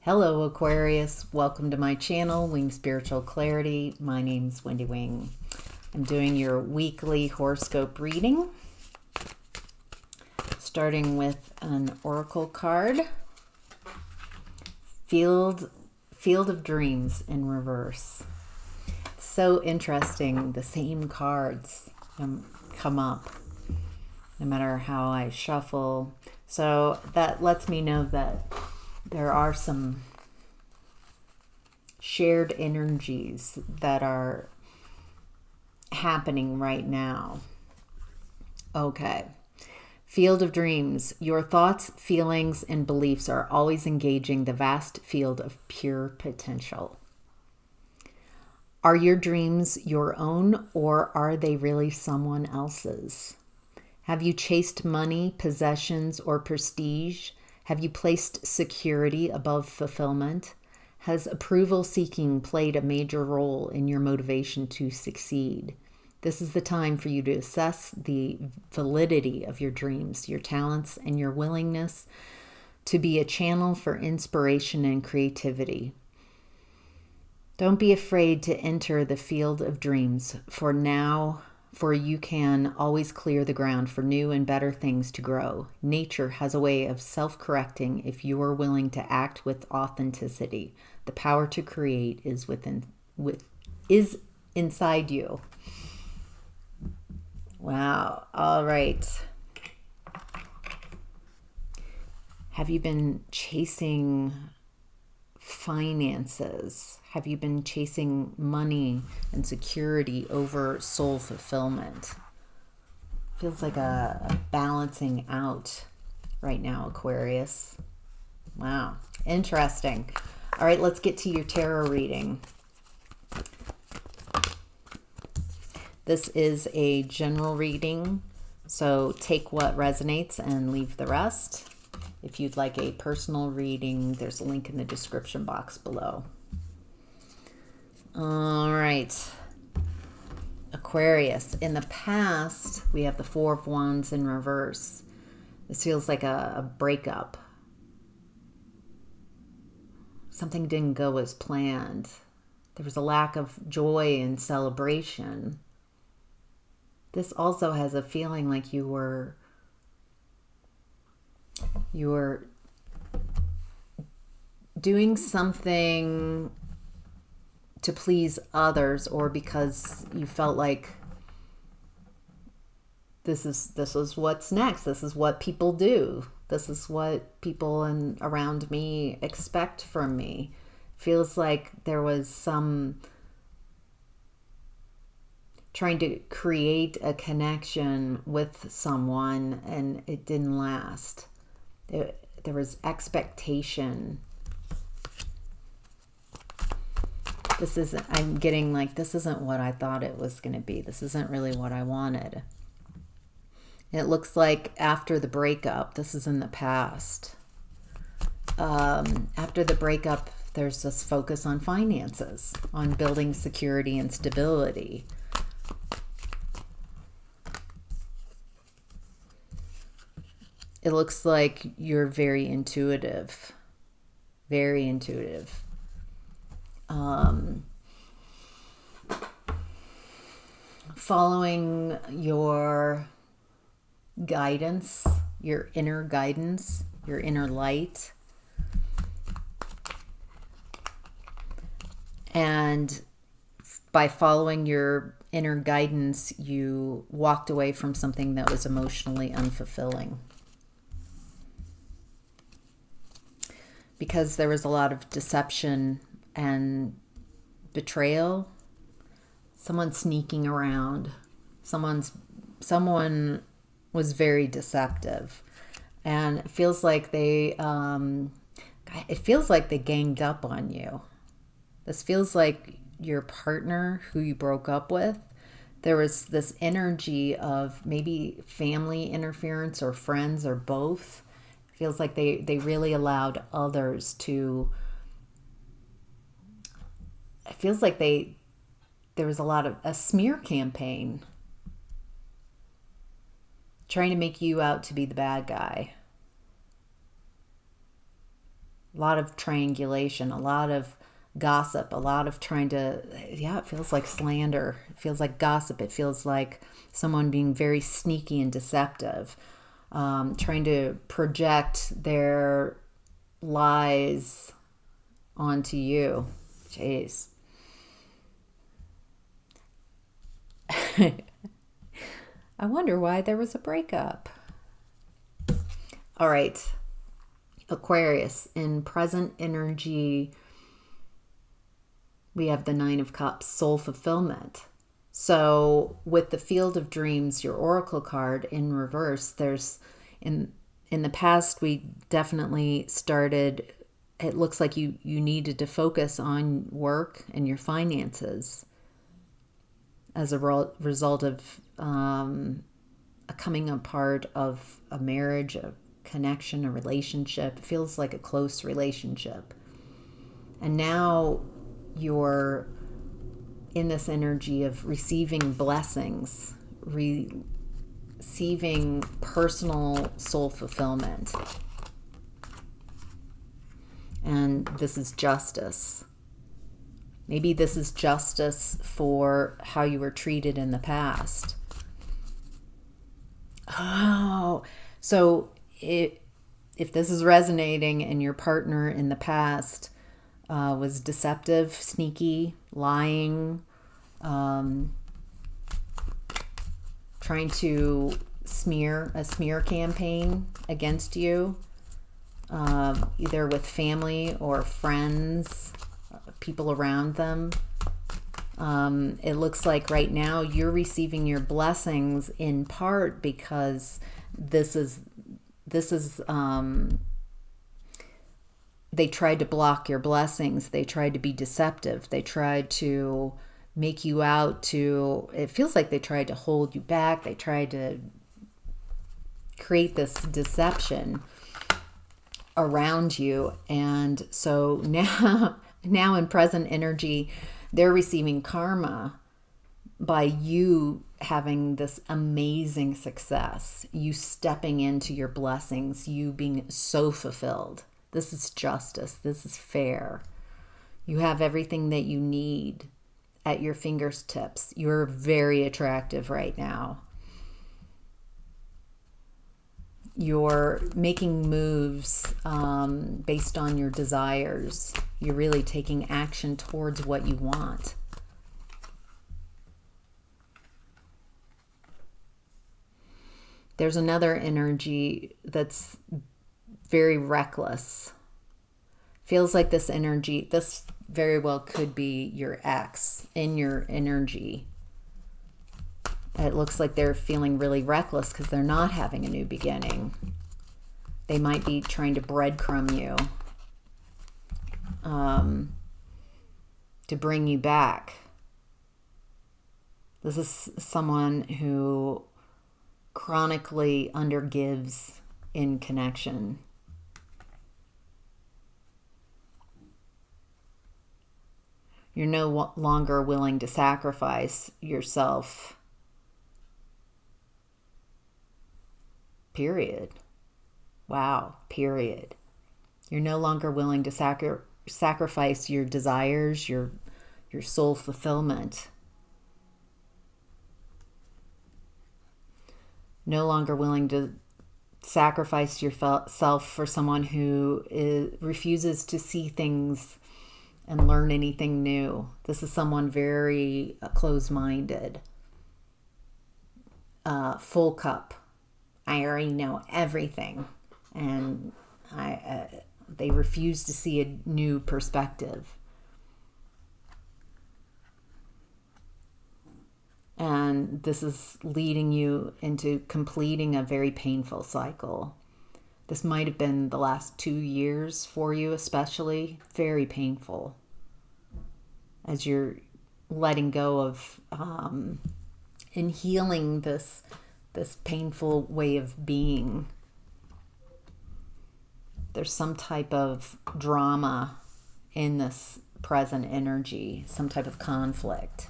Hello Aquarius, welcome to my channel, Wing Spiritual Clarity. My name's Wendy Wing. I'm doing your weekly horoscope reading, starting with an oracle card, Field of Dreams in reverse. It's so interesting, the same cards come up no matter how I shuffle. So that lets me know that there are some shared energies that are happening right now. Okay. Field of Dreams. Your thoughts, feelings, and beliefs are always engaging the vast field of pure potential. Are your dreams your own, or are they really someone else's? Have you chased money, possessions, or prestige? Have you placed security above fulfillment? Has approval seeking played a major role in your motivation to succeed? This is the time for you to assess the validity of your dreams, your talents, and your willingness to be a channel for inspiration and creativity. Don't be afraid to enter the field of dreams, for you can always clear the ground for new and better things to grow. Nature has a way of self-correcting if you are willing to act with authenticity. The power to create is inside you. Wow. All right. Have you been chasing finances? Have you been chasing money and security over soul fulfillment? Feels like a balancing out right now, Aquarius. Wow, interesting. All right, let's get to your tarot reading. This is a general reading, so take what resonates and leave the rest. If you'd like a personal reading, there's a link in the description box below. All right. Aquarius. In the past, we have the Four of Wands in reverse. This feels like a breakup. Something didn't go as planned. There was a lack of joy and celebration. This also has a feeling like you were doing something to please others, or because you felt like this is what's next. This is what people do. This is what people around me expect from me. Feels like there was some trying to create a connection with someone and it didn't last. There was expectation. I'm getting like, this isn't what I thought it was going to be. This isn't really what I wanted. It looks like after the breakup, this is in the past. After the breakup, there's this focus on finances, on building security and stability. It looks like you're very intuitive. Very intuitive. Following your guidance, your inner guidance, your inner light. And by following your inner guidance, you walked away from something that was emotionally unfulfilling. Because there was a lot of deception and betrayal. Someone sneaking around. Someone was very deceptive. And it feels like they ganged up on you. This feels like your partner who you broke up with. There was this energy of maybe family interference or friends or both. It feels like they really allowed others to... It feels like there was a lot of a smear campaign trying to make you out to be the bad guy. A lot of triangulation, a lot of gossip, a lot of trying to, yeah, it feels like slander. It feels like gossip. It feels like someone being very sneaky and deceptive, trying to project their lies onto you. Jeez. I wonder why there was a breakup. All right. Aquarius, in present energy, we have the Nine of Cups, soul fulfillment. So with the Field of Dreams, your oracle card in reverse, there's in the past we definitely started, it looks like you needed to focus on work and your finances as a result of a coming apart of a marriage, a connection, a relationship. It feels like a close relationship. And now you're in this energy of receiving blessings, receiving personal soul fulfillment. And this is justice. Maybe this is justice for how you were treated in the past. Oh, so if this is resonating and your partner in the past was deceptive, sneaky, lying, trying to smear a smear campaign against you, either with family or friends, people around them. It looks like right now you're receiving your blessings in part because this is they tried to block your blessings. They tried to be deceptive. They tried to make you out to, it feels like they tried to hold you back. They tried to create this deception around you. And so now in present energy, they're receiving karma by you having this amazing success, you stepping into your blessings, you being so fulfilled. This is justice. This is fair. You have everything that you need at your fingertips. You're very attractive right now. You're making moves based on your desires. You're really taking action towards what you want. There's another energy that's very reckless. Feels like this energy, this very well could be your ex in your energy. It looks like they're feeling really reckless because they're not having a new beginning. They might be trying to breadcrumb you to bring you back. This is someone who chronically undergives in connection. You're no longer willing to sacrifice yourself. Period. Wow. Period. You're no longer willing to sacrifice your desires, your soul fulfillment. No longer willing to sacrifice yourself for someone who refuses to see things and learn anything new. This is someone very closed-minded. Full cup. I already know everything. And they refuse to see a new perspective. And this is leading you into completing a very painful cycle. This might have been the last 2 years for you, especially. Very painful. As you're letting go of and healing this painful way of being. There's some type of drama in this present energy, some type of conflict.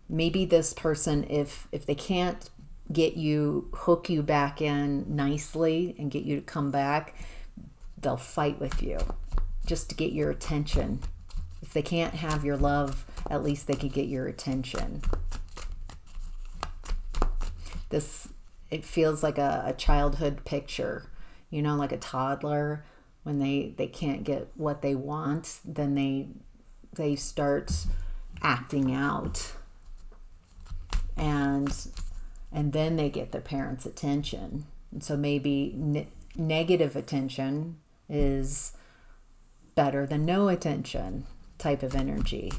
Maybe this person, if they can't hook you back in nicely and get you to come back, they'll fight with you just to get your attention. If they can't have your love, at least they could get your attention. It feels like a childhood picture, you know, like a toddler. When they can't get what they want, then they start acting out. And then they get their parents' attention. And so maybe negative attention is better than no attention type of energy.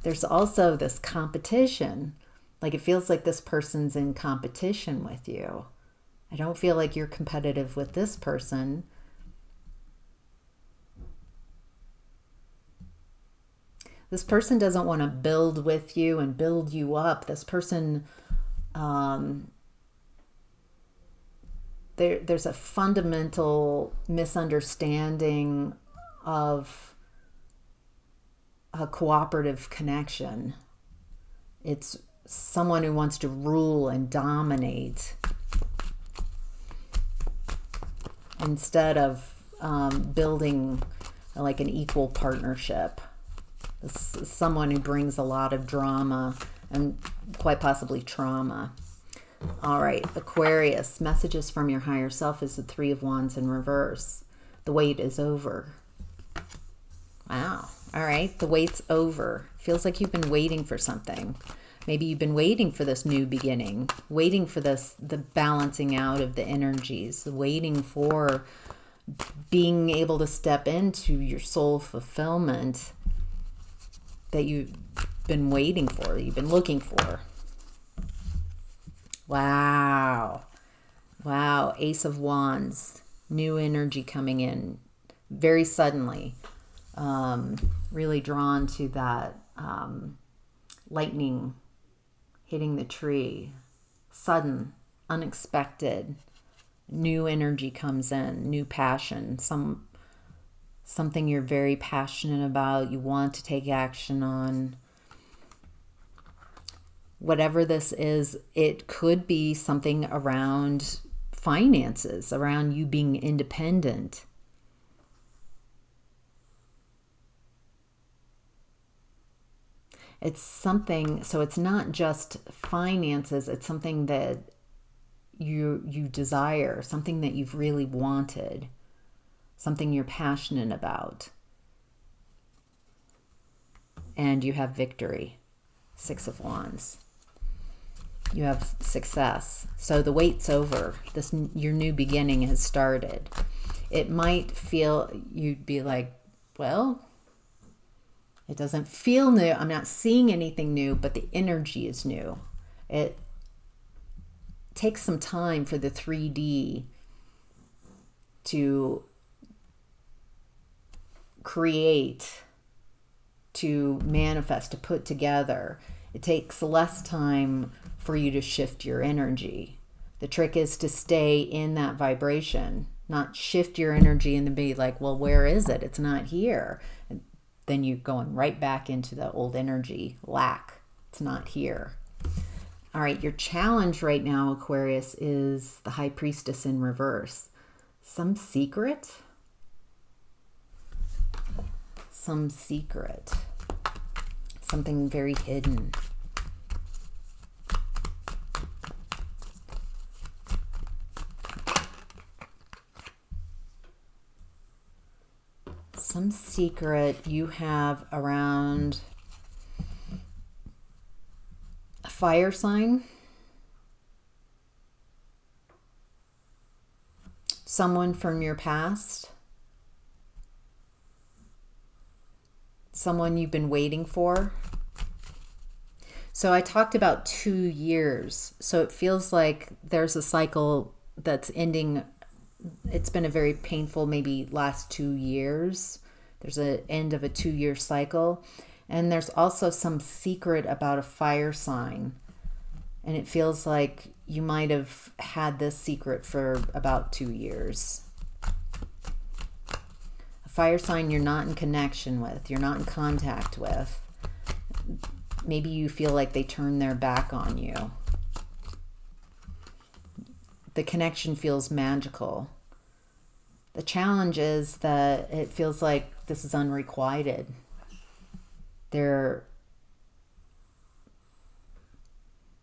There's also this competition. Like it feels like this person's in competition with you. I don't feel like you're competitive with this person. This person doesn't want to build with you and build you up. This person, there's a fundamental misunderstanding of a cooperative connection. It's someone who wants to rule and dominate instead of building like an equal partnership. This is someone who brings a lot of drama and quite possibly trauma. All right, Aquarius, messages from your higher self is the Three of Wands in reverse. The wait is over. Wow. All right, the wait's over. Feels like you've been waiting for something. Maybe you've been waiting for this new beginning, waiting for the balancing out of the energies, waiting for being able to step into your soul fulfillment that you've been waiting for, you've been looking for. Wow. Wow. Ace of Wands. New energy coming in very suddenly. Really drawn to that lightning hitting the tree. Sudden, unexpected. New energy comes in. New passion. Something you're very passionate about. You want to take action on. Whatever this is, it could be something around finances, around you being independent. It's something, so it's not just finances, it's something that you desire, something that you've really wanted, something you're passionate about. And you have victory. Six of Wands. You have success. So the wait's over. Your new beginning has started. It might feel, you'd be like, well, it doesn't feel new. I'm not seeing anything new, but the energy is new. It takes some time for the 3D to create, to manifest, to put together. It takes less time for you to shift your energy. The trick is to stay in that vibration, not shift your energy and then be like, well, where is it? It's not here. And then you're going right back into the old energy, lack. It's not here. All right, your challenge right now, Aquarius, is the High Priestess in reverse. Some secret? Some secret. Something very hidden. Some secret you have around a fire sign, someone from your past, someone you've been waiting for. So I talked about 2 years. So it feels like there's a cycle that's ending. It's been a very painful, maybe last 2 years. There's an end of a 2-year cycle. And there's also some secret about a fire sign. And it feels like you might have had this secret for about 2 years. A fire sign you're not in connection with, you're not in contact with. Maybe you feel like they turn their back on you. The connection feels magical. The challenge is that it feels like this is unrequited. They're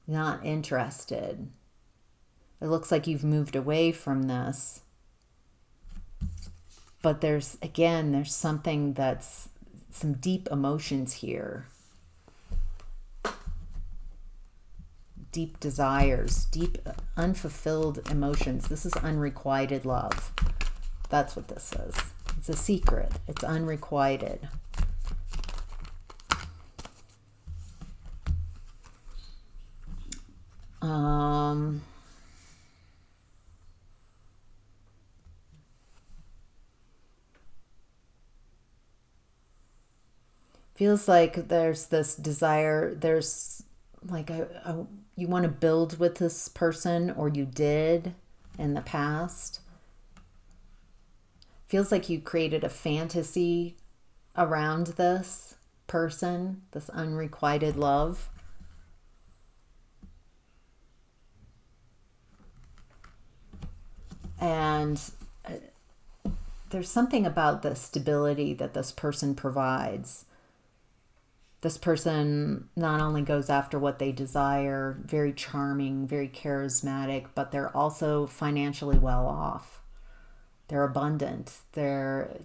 not interested. It looks like you've moved away from this. But there's something that's some deep emotions here. Deep desires, deep unfulfilled emotions. This is unrequited love. That's what this is. It's a secret. It's unrequited. Feels like there's this desire, there's like you want to build with this person, or you did in the past. Feels like you created a fantasy around this person, this unrequited love. And there's something about the stability that this person provides. This person not only goes after what they desire, very charming, very charismatic, but they're also financially well off. They're abundant. They're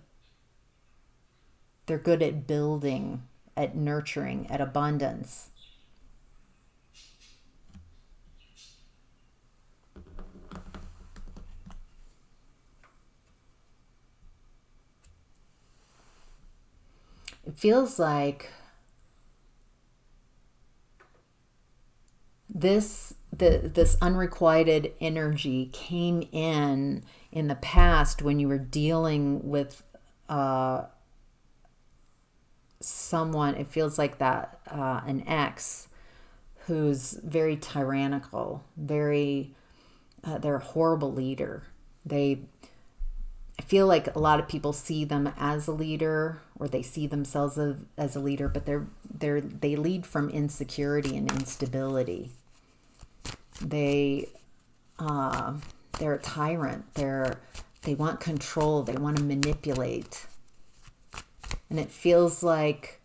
good at building, at nurturing, at abundance. It feels like this unrequited energy came in the past when you were dealing with someone. It feels like that an ex who's very tyrannical, they're a horrible leader. I feel like a lot of people see them as a leader, or they see themselves as a leader, but they lead from insecurity and instability. They're a tyrant. They want control. They want to manipulate. And it feels like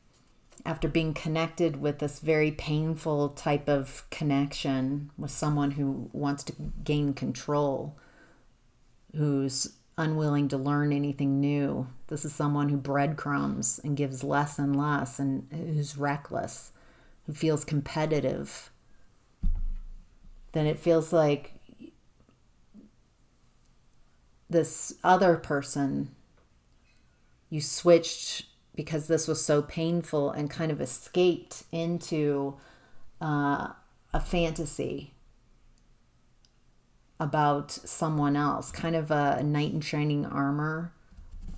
after being connected with this very painful type of connection with someone who wants to gain control, who's unwilling to learn anything new. This is someone who breadcrumbs and gives less and less, and who's reckless, who feels competitive. Then it feels like this other person, you switched because this was so painful, and kind of escaped into a fantasy about someone else, kind of a knight in shining armor,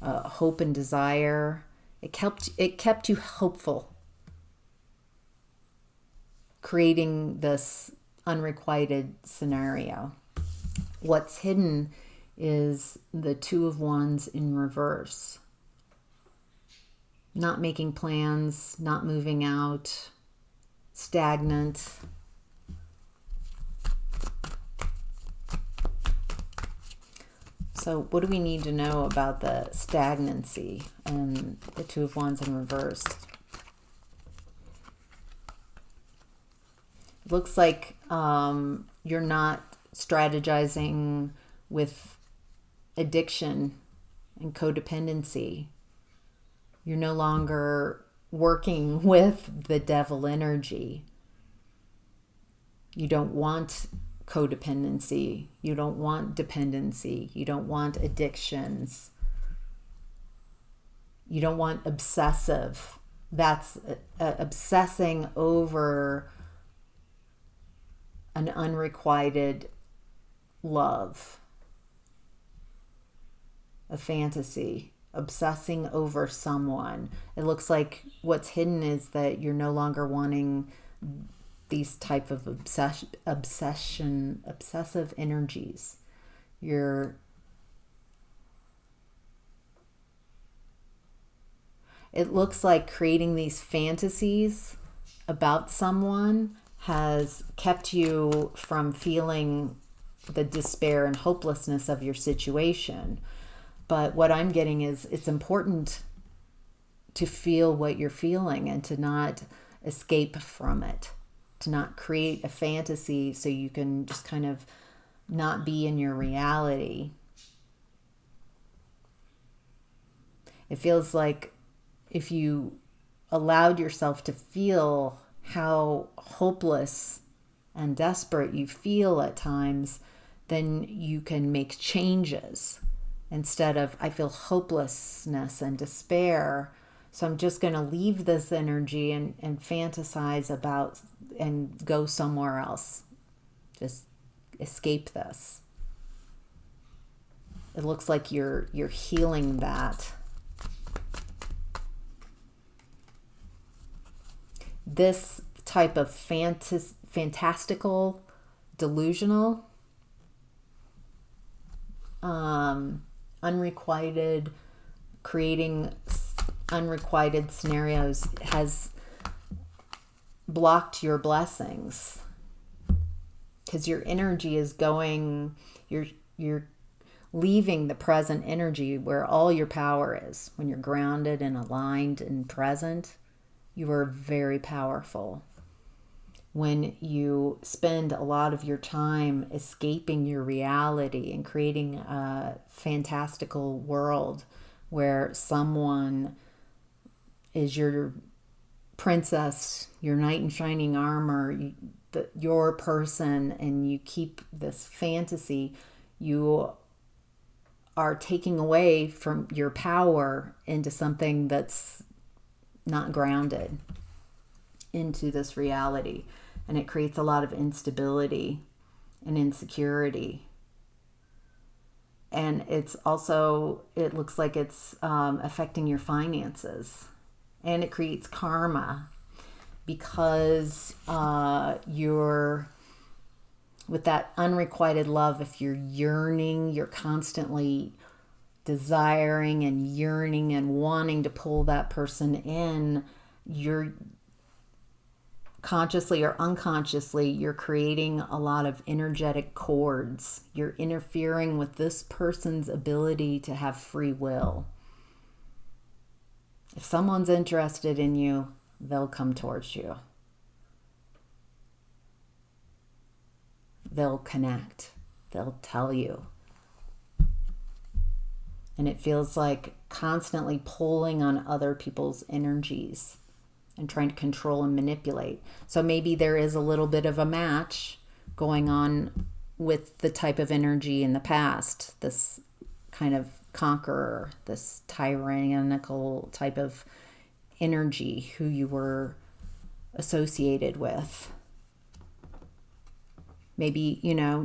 hope and desire. It kept you hopeful, creating this unrequited scenario. What's hidden is the Two of Wands in reverse. Not making plans, not moving out, stagnant. So what do we need to know about the stagnancy and the Two of Wands in reverse? It looks like you're not strategizing with addiction and codependency. You're no longer working with the devil energy. You don't want codependency. You don't want dependency. You don't want addictions. You don't want obsessive. That's obsessing over an unrequited love, a fantasy, obsessing over someone. It looks like what's hidden is that you're no longer wanting these type of obsessive energies. It looks like creating these fantasies about someone has kept you from feeling the despair and hopelessness of your situation. But what I'm getting is it's important to feel what you're feeling and to not escape from it, to not create a fantasy so you can just kind of not be in your reality. It feels like if you allowed yourself to feel how hopeless and desperate you feel at times, then you can make changes instead of, I feel hopelessness and despair, so I'm just going to leave this energy and fantasize about and go somewhere else. Just escape this. It looks like you're healing that. This type of fantastical, delusional, unrequited, creating unrequited scenarios has blocked your blessings, because your energy is going, you're leaving the present energy where all your power is. When you're grounded and aligned and present, you are very powerful. When you spend a lot of your time escaping your reality and creating a fantastical world where someone is your princess, your knight in shining armor, your person, and you keep this fantasy, you are taking away from your power into something that's not grounded into this reality. And it creates a lot of instability and insecurity. And it's also, it looks like it's affecting your finances. And it creates karma, because you're, with that unrequited love, if you're yearning, you're constantly desiring and yearning and wanting to pull that person in, you're consciously or unconsciously, you're creating a lot of energetic cords. You're interfering with this person's ability to have free will. If someone's interested in you, they'll come towards you. They'll connect. They'll tell you. And it feels like constantly pulling on other people's energies and trying to control and manipulate. So maybe there is a little bit of a match going on with the type of energy in the past, this kind of conqueror, this tyrannical type of energy who you were associated with. Maybe,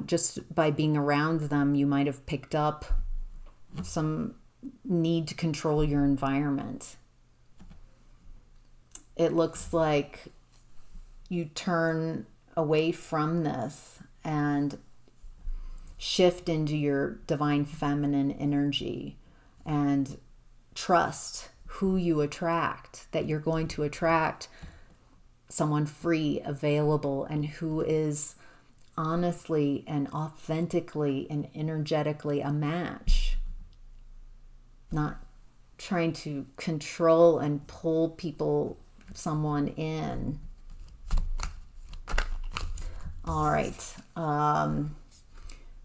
just by being around them, you might have picked up some need to control your environment. It looks like you turn away from this and shift into your divine feminine energy and trust who you attract, that you're going to attract someone free, available, and who is honestly and authentically and energetically a match. Not trying to control and pull someone in. All right.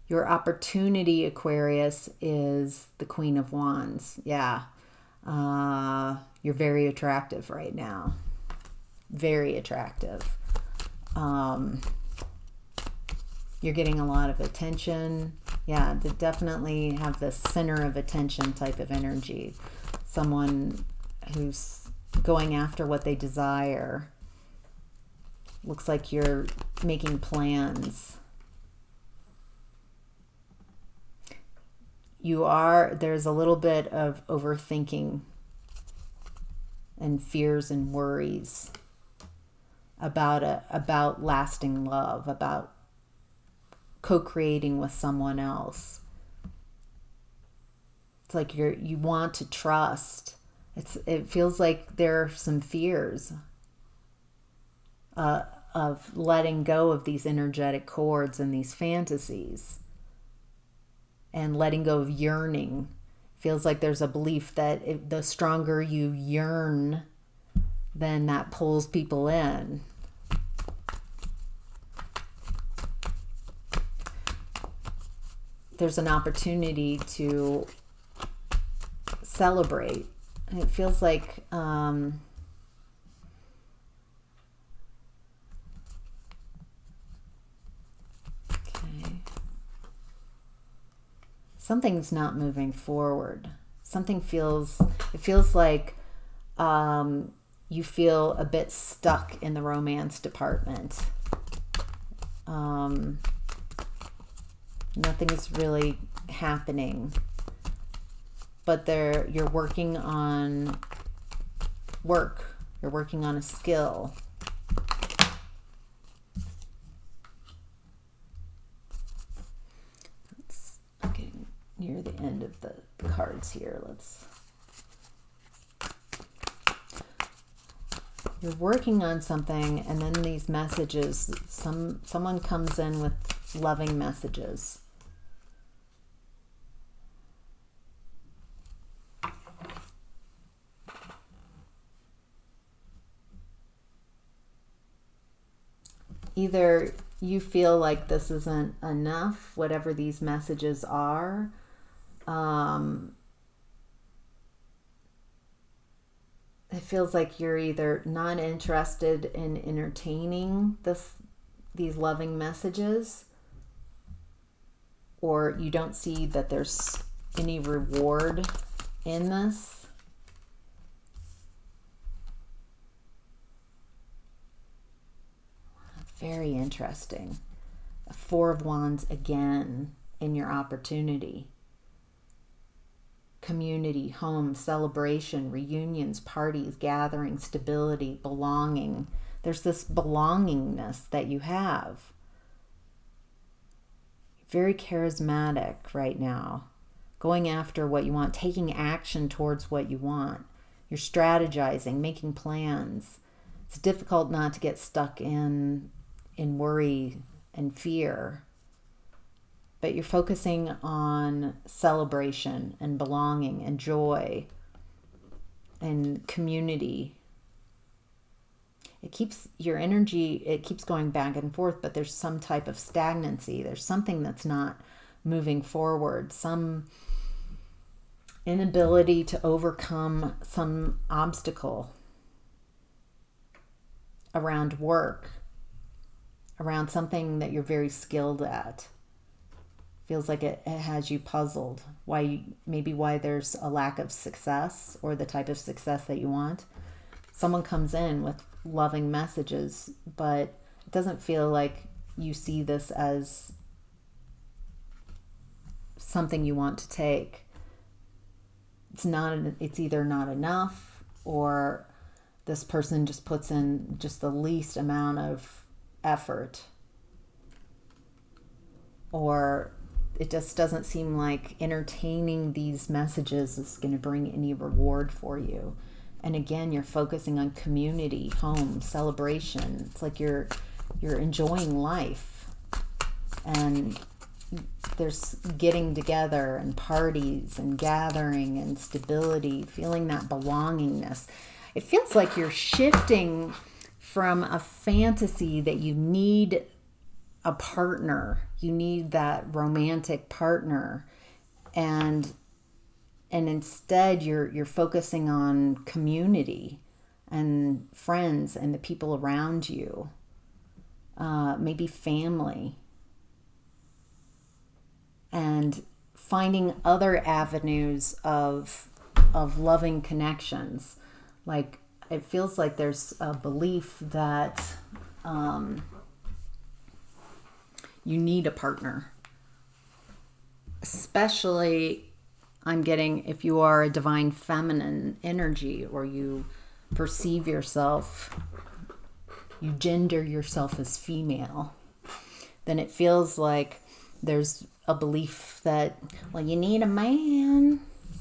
Your opportunity, Aquarius, is the Queen of Wands. Yeah. You're very attractive right now. Very attractive. You're getting a lot of attention. Yeah, they definitely have the center of attention type of energy. Someone who's going after what they desire. Looks like you're making plans. There's a little bit of overthinking and fears and worries about lasting love, about co-creating with someone else. It's like you want to trust. It feels like there are some fears of letting go of these energetic cords and these fantasies. and letting go of yearning. Feels like there's a belief that the stronger you yearn, then that pulls people in. There's an opportunity to celebrate. And it feels like something's not moving forward. It feels like you feel a bit stuck in the romance department. Nothing is really happening, but you're working on work. You're working on a skill. It's getting near the end of the cards here. You're working on something, and then these messages, someone comes in with loving messages. Either you feel like this isn't enough, whatever these messages are. It feels like you're either not interested in entertaining these loving messages, or you don't see that there's any reward in this. Very interesting. A Four of Wands again in your opportunity. Community, home, celebration, reunions, parties, gatherings, stability, belonging. There's this belongingness that you have. Very charismatic right now. Going after what you want, taking action towards what you want. You're strategizing, making plans. It's difficult not to get stuck in worry and fear, but you're focusing on celebration and belonging and joy and community. It keeps your energy, it keeps going back and forth, but there's some type of stagnancy. There's something that's not moving forward, some inability to overcome some obstacle around work, around something that you're very skilled at. Feels like it has you puzzled. Maybe why there's a lack of success or the type of success that you want. Someone comes in with loving messages, but it doesn't feel like you see this as something you want to take. It's either not enough, or this person just puts in just the least amount of effort, or it just doesn't seem like entertaining these messages is going to bring any reward for you. And again, you're focusing on community, home, celebration. It's like you're enjoying life, and there's getting together and parties and gathering and stability, feeling that belongingness. It feels like you're shifting from a fantasy that you need a partner, you need that romantic partner, and instead you're focusing on community and friends and the people around you, maybe family, and finding other avenues of loving connections. Like, it feels like there's a belief that you need a partner. Especially, I'm getting, if you are a divine feminine energy, or you perceive yourself, you gender yourself as female, then it feels like there's a belief that, well, you need a man.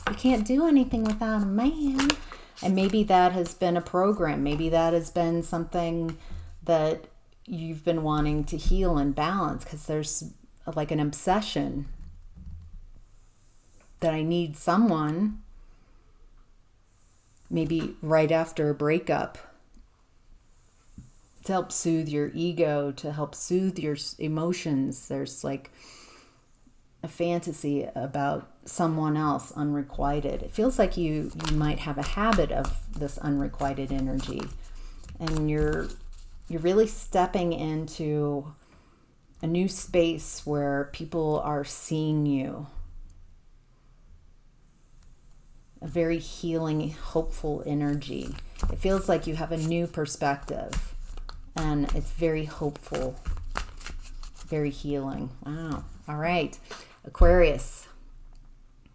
You can't do anything without a man. And maybe that has been a program. Maybe that has been something that you've been wanting to heal and balance, because there's like an obsession that I need someone, maybe right after a breakup, to help soothe your ego, to help soothe your emotions. There's like a fantasy about someone else unrequited. It feels like you might have a habit of this unrequited energy, and you're really stepping into a new space where people are seeing you. A very healing, hopeful energy. It feels like you have a new perspective, and it's very hopeful, very healing. Wow. All right. Aquarius,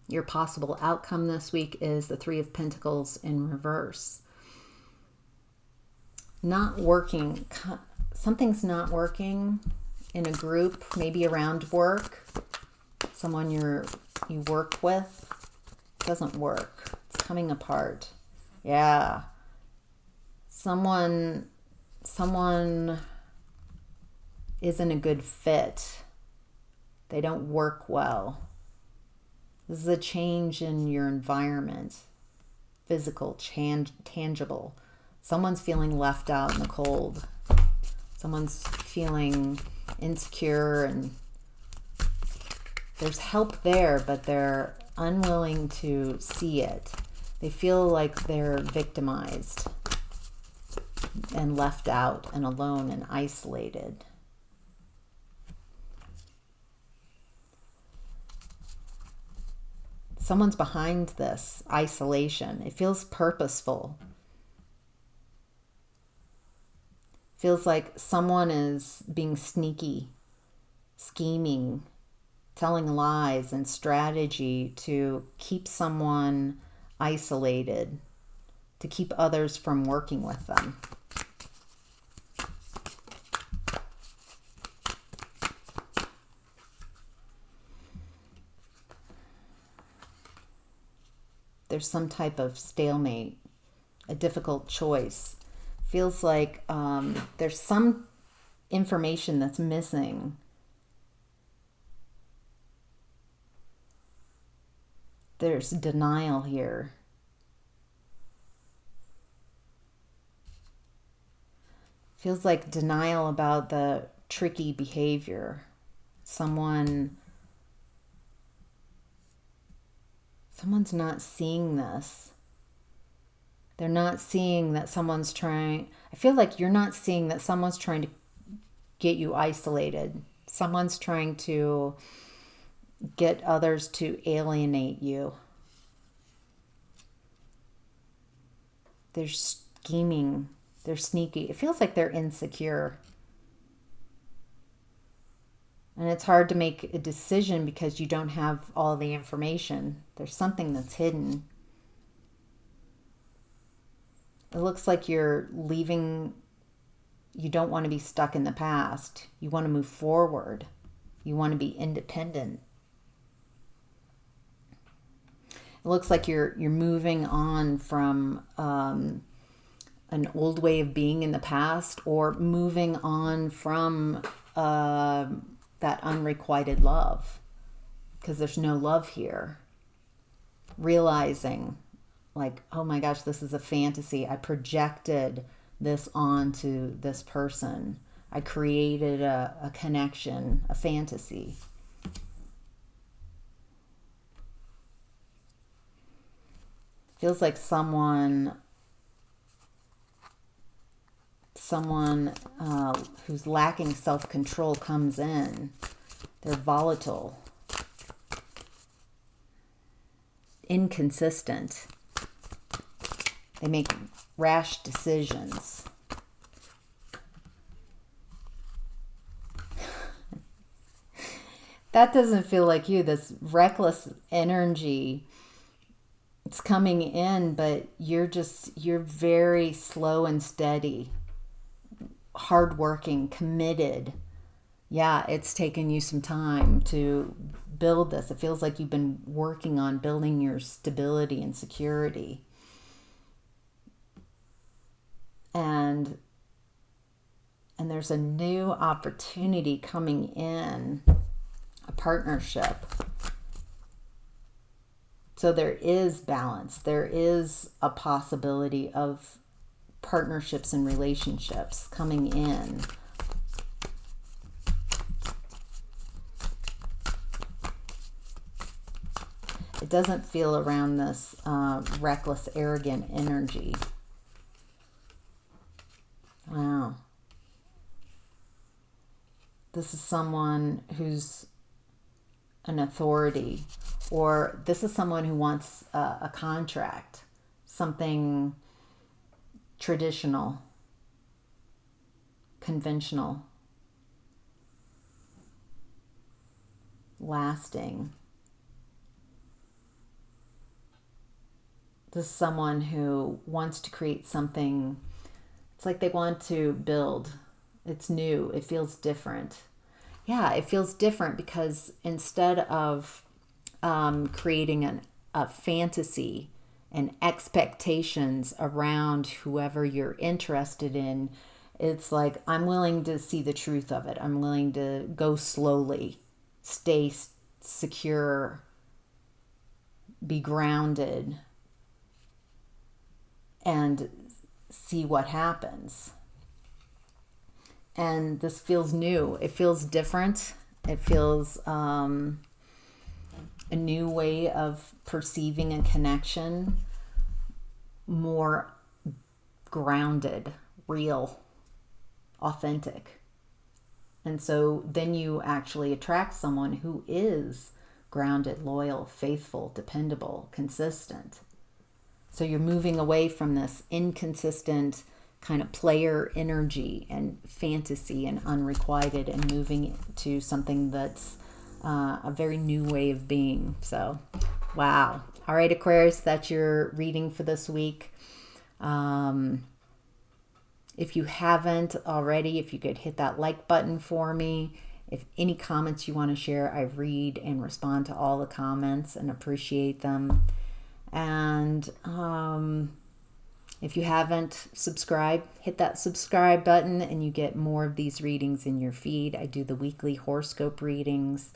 your possible outcome this week is the Three of Pentacles in reverse. Not working. Something's not working in a group, maybe around work. Someone you work with. Doesn't work. It's coming apart. Yeah. Someone isn't a good fit. They don't work well. This is a change in your environment. Physical, tangible. Someone's feeling left out in the cold. Someone's feeling insecure, and there's help there, but they're unwilling to see it. They feel like they're victimized and left out and alone and isolated. Someone's behind this isolation. It feels purposeful. Feels like someone is being sneaky, scheming, telling lies and strategy to keep someone isolated, to keep others from working with them. There's some type of stalemate, a difficult choice. Feels like there's some information that's missing. There's denial here. Feels like denial about the tricky behavior. Someone's not seeing this. They're not seeing that someone's trying. I feel like you're not seeing that someone's trying to get you isolated. Someone's trying to get others to alienate you. They're scheming. They're sneaky. It feels like they're insecure. And it's hard to make a decision because you don't have all the information. There's something that's hidden. It looks like you're leaving. You don't want to be stuck in the past. You want to move forward. You want to be independent. It looks like you're moving on from an old way of being in the past, or moving on from that unrequited love, because there's no love here. Realizing, like, oh my gosh, this is a fantasy. I projected this onto this person. I created a connection, a fantasy. Feels like someone who's lacking self-control comes in. They're volatile, inconsistent. They make rash decisions. That doesn't feel like you. This reckless energy, it's coming in, but you're very slow and steady, hardworking, committed. Yeah, it's taken you some time to build this. It feels like you've been working on building your stability and security. And there's a new opportunity coming in, a partnership. So there is balance. There is a possibility of partnerships and relationships coming in. It doesn't feel around this reckless, arrogant energy. Wow. This is someone who's an authority, or this is someone who wants a contract, something traditional, conventional, lasting. This is someone who wants to create something. It's like they want to build. It's new. It feels different. Yeah, it feels different because instead of creating a fantasy and expectations around whoever you're interested in, it's like, I'm willing to see the truth of it. I'm willing to go slowly, stay secure, be grounded, and see what happens. And this feels new. It feels different. It feels a new way of perceiving a connection, more grounded, real, authentic. And so then you actually attract someone who is grounded, loyal, faithful, dependable, consistent. So you're moving away from this inconsistent kind of player energy and fantasy and unrequited, and moving to something that's a very new way of being. So, wow. All right, Aquarius, that's your reading for this week. If you haven't already, if you could hit that like button for me. If any comments you want to share, I read and respond to all the comments and appreciate them. And if you haven't subscribed, hit that subscribe button and you get more of these readings in your feed. I do the weekly horoscope readings.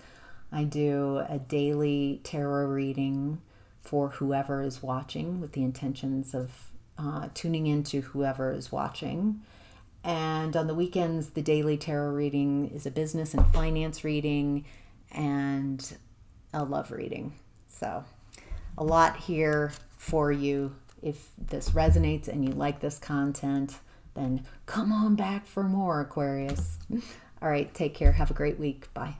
I do a daily tarot reading for whoever is watching, with the intentions of tuning into whoever is watching. And on the weekends, the daily tarot reading is a business and finance reading and a love reading. So a lot here for you. If this resonates and you like this content, then come on back for more, Aquarius. All right, take care. Have a great week. Bye.